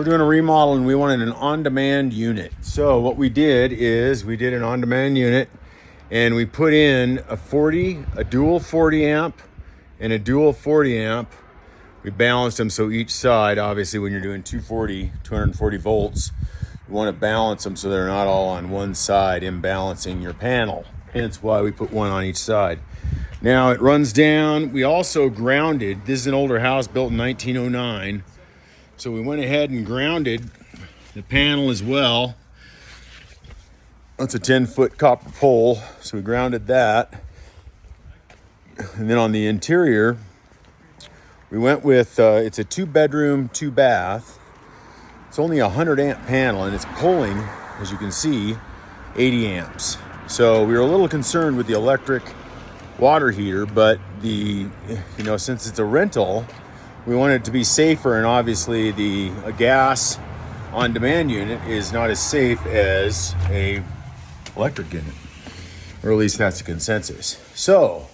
We're doing a remodel and we wanted an on-demand unit. So what we did is we did an on-demand unit and we put in a dual 40 amp and a dual 40 amp. We balanced them so each side, obviously when you're doing 240 volts, you want to balance them so they're not all on one side, imbalancing your panel. Hence why we put one on each side. Now it runs down. We also grounded. This is an older house built in 1909. So we went ahead and grounded the panel as well. That's a 10-foot copper pole. So we grounded that. And then on the interior, we went with, it's a 2-bedroom, 2-bath. It's only a 100 amp panel and it's pulling, as you can see, 80 amps. So we were a little concerned with the electric water heater, but since it's a rental, we wanted it to be safer, and obviously a gas on-demand unit is not as safe as a electric unit, or at least that's the consensus. So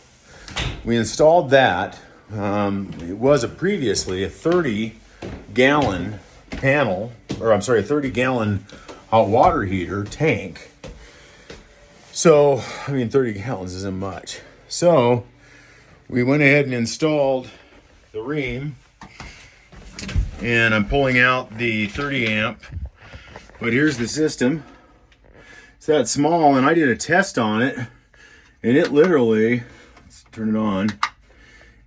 we installed that. It was previously a 30-gallon panel, or I'm sorry, a 30-gallon hot water heater tank. So, 30 gallons isn't much. So we went ahead and installed the Rheem, and I'm pulling out the 30 amp, but here's the system. It's that small, and I did a test on it, and it literally, let's turn it on.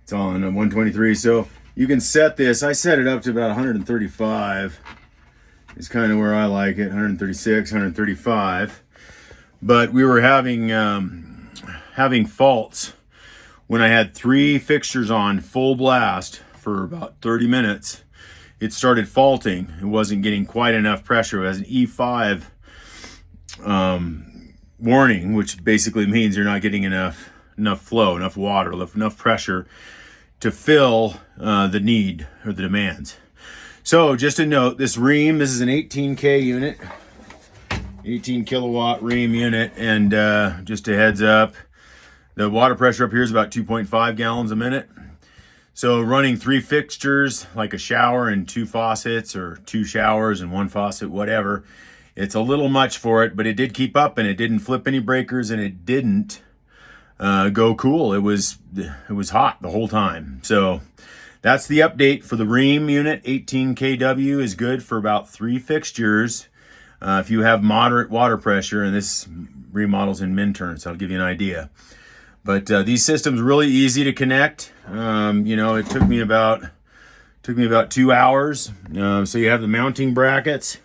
It's on 123, so you can set this. I set it up to about 135. It's kind of where I like it, 136, 135. But we were having faults when I had 3 fixtures on full blast for about 30 minutes. It started faulting. It wasn't getting quite enough pressure. It has an E5 warning, which basically means you're not getting enough flow, enough water, enough pressure to fill the need or the demands. So just a note, this Rheem, this is an 18K unit, 18 kilowatt Rheem unit, and just a heads up, the water pressure up here is about 2.5 gallons a minute. So running 3 fixtures, like a shower and 2 faucets, or 2 showers and 1 faucet, whatever, it's a little much for it, but it did keep up and it didn't flip any breakers and it didn't go cool. It was hot the whole time. So that's the update for the Rheem unit. 18 kW is good for about 3 fixtures. If you have moderate water pressure, and this remodels in Minturn, so I'll give you an idea. But these systems are really easy to connect. It took me about 2 hours. So you have the mounting brackets.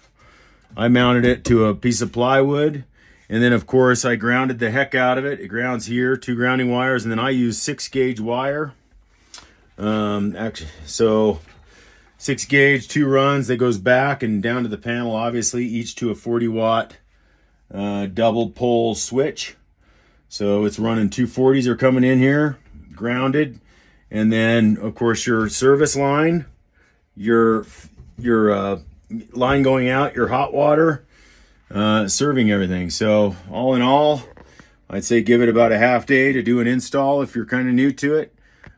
I mounted it to a piece of plywood, and then of course I grounded the heck out of it. It grounds here, 2 grounding wires, and then I use 6-gauge wire. So 6 gauge, 2 runs that goes back and down to the panel, obviously, each to a 40-watt double pole switch. So it's running 240s are coming in here, grounded, and then of course your service line, your line going out, your hot water, serving everything. So all in all, I'd say give it about a half day to do an install if you're kind of new to it.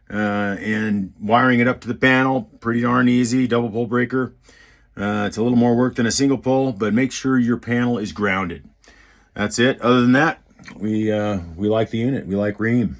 And wiring it up to the panel, pretty darn easy. Double pole breaker. It's a little more work than a single pole, but make sure your panel is grounded. That's it. Other than that, we like the unit. We like Rheem.